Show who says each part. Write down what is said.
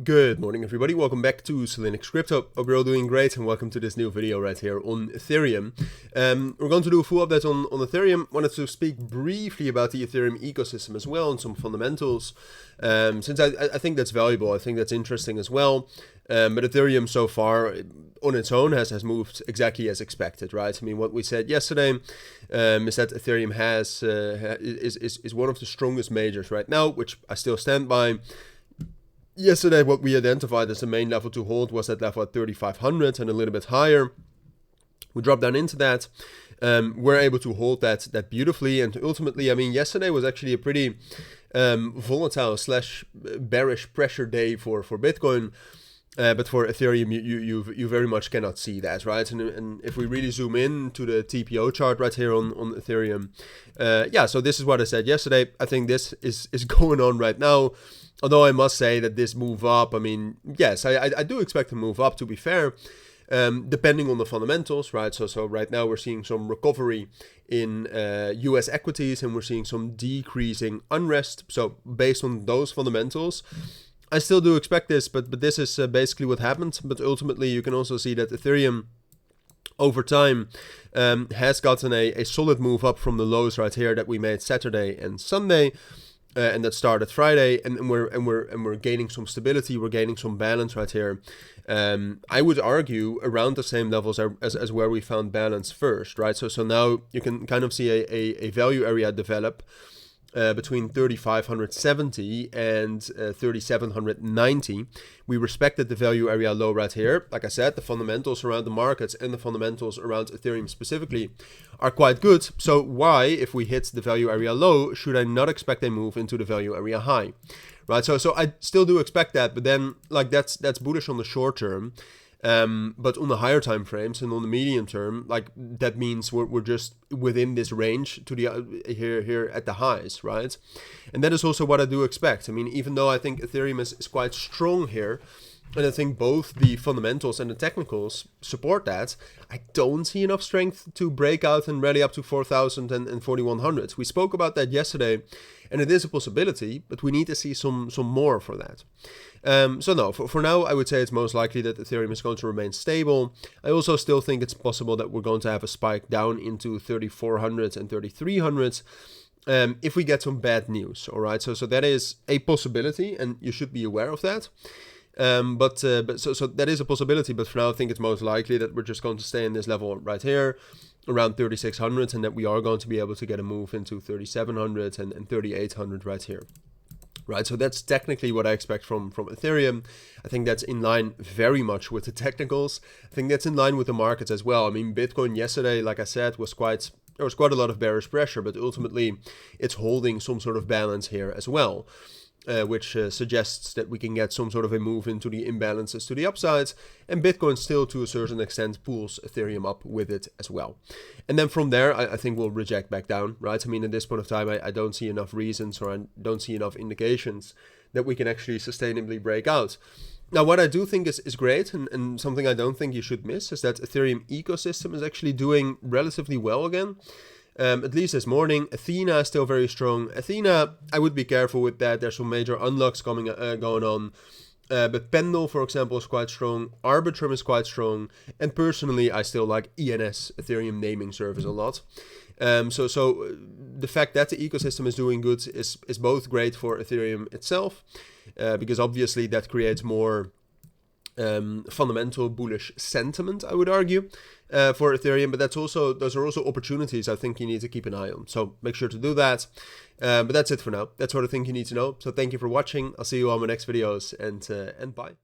Speaker 1: Good morning everybody, welcome back to cilinixfxcapital. Hope you're all doing great and welcome to this new video right here on Ethereum. We're going to do a full update on Ethereum. Wanted to speak briefly about the Ethereum ecosystem as well and some fundamentals, since I think that's valuable, I think that's interesting as well. But Ethereum so far on its own has moved exactly as expected, right? I mean, what we said yesterday is that Ethereum is one of the strongest majors right now, which I still stand by. Yesterday, what we identified as the main level to hold was that level at 3,500 and a little bit higher. We dropped down into that. We're able to hold that beautifully. And ultimately, I mean, yesterday was actually a pretty volatile / bearish pressure day for Bitcoin. But for Ethereum, you very much cannot see that, right? And if we really zoom in to the TPO chart right here on Ethereum, yeah, so this is what I said yesterday. I think this is going on right now. Although I must say that this move up, I mean, yes, I do expect to move up, to be fair, depending on the fundamentals, right? So right now we're seeing some recovery in US equities and we're seeing some decreasing unrest. So based on those fundamentals, I still do expect this, but this is basically what happened. But ultimately, you can also see that Ethereum over time has gotten a solid move up from the lows right here that we made Saturday and Sunday. And that started Friday, and we're gaining some stability. We're gaining some balance right here. I would argue around the same levels as where we found balance first, right? So now you can kind of see a value area develop between 3,570 and 3,790. We respected the value area low right here. Like I said, the fundamentals around the markets and the fundamentals around Ethereum specifically are quite good. So why, if we hit the value area low, should I not expect a move into the value area high? Right, so I still do expect that, but then like that's bullish on the short term. But on the higher time frames and on the medium term, like that means we're just within this range to the here at the highs, right? And that is also what I do expect. I mean, even though I think Ethereum is quite strong here, and I think both the fundamentals and the technicals support that, I don't see enough strength to break out and rally up to 4,000 and 4,100. We spoke about that yesterday, and it is a possibility, but we need to see some more for that. So no, for now, I would say it's most likely that Ethereum is going to remain stable. I also still think it's possible that we're going to have a spike down into 3,400 and 3,300 if we get some bad news, all right? So that is a possibility, and you should be aware of that. But so that is a possibility, but for now I think it's most likely that we're just going to stay in this level right here around 3,600, and that we are going to be able to get a move into 3,700 and 3,800 right here. Right, so that's technically what I expect from Ethereum. I think that's in line very much with the technicals. I think that's in line with the markets as well. I mean, Bitcoin yesterday, like I said, there was quite a lot of bearish pressure, but ultimately it's holding some sort of balance here as well. Which suggests that we can get some sort of a move into the imbalances to the upsides, and Bitcoin still to a certain extent pulls Ethereum up with it as well. And then from there, I think we'll reject back down, right? I mean, at this point of time, I don't see enough reasons, or I don't see enough indications that we can actually sustainably break out. Now, what I do think is great, and something I don't think you should miss, is that Ethereum ecosystem is actually doing relatively well again. At least this morning. Athena is still very strong. Athena, I would be careful with that. There's some major unlocks going on. But Pendle, for example, is quite strong. Arbitrum is quite strong. And personally, I still like ENS, Ethereum Naming Service, a lot. So the fact that the ecosystem is doing good is both great for Ethereum itself, because obviously that creates more fundamental bullish sentiment, I would argue, for Ethereum, but those are also opportunities I think you need to keep an eye on. So make sure to do that. But that's it for now. That's what I think you need to know. So thank you for watching. I'll see you on my next videos, and bye.